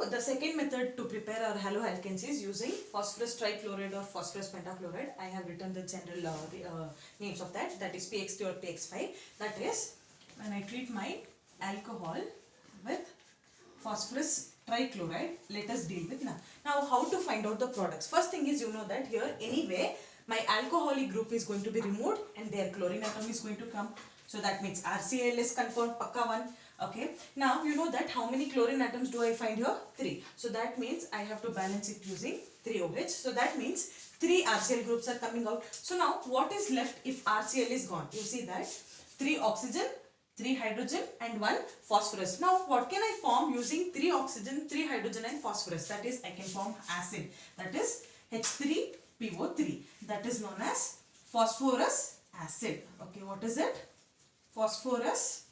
the second method to prepare our haloalkanes is using phosphorus trichloride or phosphorus pentachloride. I have written the general names of that. That is PX3 or PX5. That is when I treat my alcohol with phosphorus trichloride. Let us deal with now. Now, how to find out the products? First thing is, you know that here anyway my alcoholic group is going to be removed and their chlorine atom is going to come. So that means RCl is confirmed, pakka one. Okay. Now you know that how many chlorine atoms do I find here? 3. So that means I have to balance it using 3OH. So that means 3 RCl groups are coming out. So now what is left if RCl is gone? You see that 3 oxygen, 3 hydrogen and 1 phosphorus. Now what can I form using 3 oxygen, 3 hydrogen and phosphorus? That is, I can form acid. That is H3PO3. That is known as phosphorus acid. Okay, what is it? Phosphorus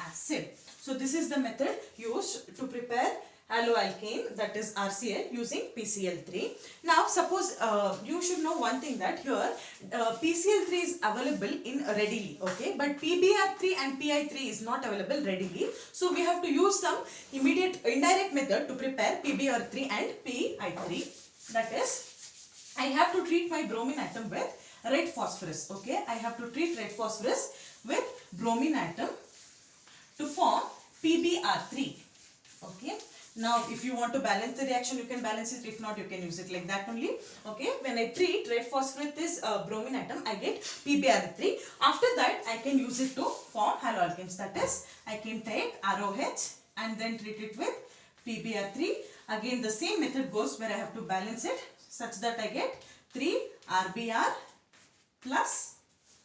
acid. So this is the method used to prepare haloalkane, that is RCl, using PCl3. Now suppose you should know one thing, that here PCl3 is available in readily, okay, but PBr3 and PI3 is not available readily. So we have to use some immediate indirect method to prepare PBr3 and PI3. That is, I have to treat my bromine atom with red phosphorus. Okay, I have to treat red phosphorus with bromine atom to form PBr3. Okay. Now, if you want to balance the reaction, you can balance it. If not, you can use it like that only. Okay. When I treat red phosphorus with this bromine atom, I get PBr3. After that, I can use it to form haloalkanes. That is, I can take ROH and then treat it with PBr3. Again, the same method goes where I have to balance it such that I get 3 RBr plus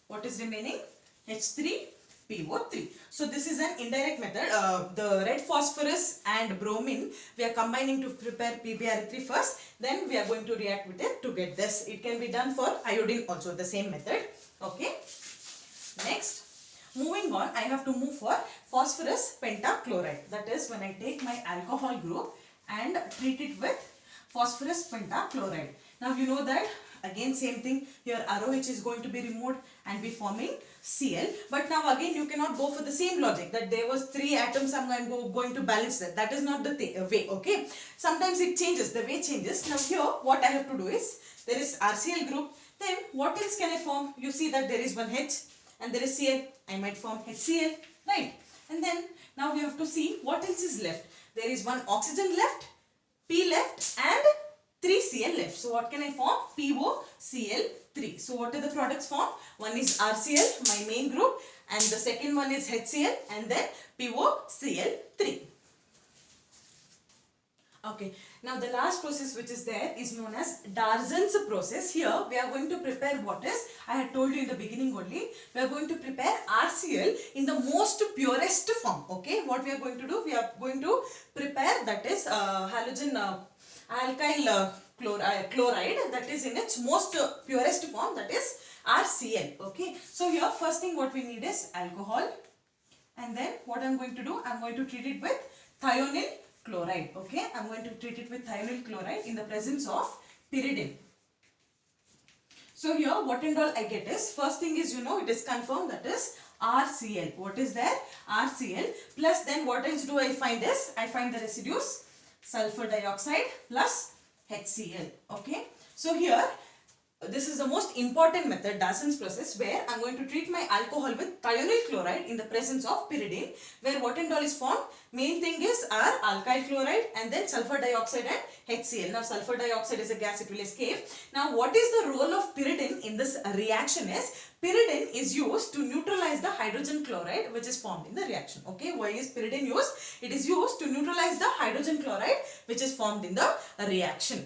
what is remaining? H3PO3. So this is an indirect method. The red phosphorus and bromine we are combining to prepare PBr3 first. Then we are going to react with it to get this. It can be done for iodine also, the same method. Okay. Next, moving on, I have to move for phosphorus pentachloride. That is, when I take my alcohol group and treat it with phosphorus pentachloride. Now you know that again same thing, here ROH is going to be removed and be forming Cl. But now again you cannot go for the same logic that there was 3 atoms I'm going to balance that. That is not the way. Okay. Sometimes it changes, the way changes. Now here what I have to do is, there is RCl group. Then what else can I form? You see that there is one H and there is Cl. I might form HCl. Right. And then now we have to see what else is left. There is one oxygen left, P left and 3 Cl left. So what can I form? POCl3. So what are the products formed? One is RCl, my main group, and the second one is HCl and then POCl3. Okay. Now the last process which is there is known as Darzan's process. Here we are going to prepare what is, I had told you in the beginning only, we are going to prepare RCl in the most purest form. Okay. What we are going to do? We are going to prepare, that is halogen alkyl chloride, that is in its most purest form, that is RCl. Okay. So here first thing what we need is alcohol, and then what I am going to do, I am going to treat it with thionyl chloride. Okay. I am going to treat it with thionyl chloride in the presence of pyridine. So here what and all I get is, first thing is, you know, it is confirmed, that is RCl. What is there? RCl plus then what else do I find is, I find the residues sulfur dioxide plus HCl. Okay. So here this is the most important method, Darzan's process, where I am going to treat my alcohol with thionyl chloride in the presence of pyridine, where what and all is formed? Main thing is our alkyl chloride and then sulfur dioxide and HCl. Now sulfur dioxide is a gas, it will escape. Now what is the role of pyridine in this reaction is, pyridine is used to neutralize the hydrogen chloride which is formed in the reaction. Okay, why is pyridine used? It is used to neutralize the hydrogen chloride which is formed in the reaction.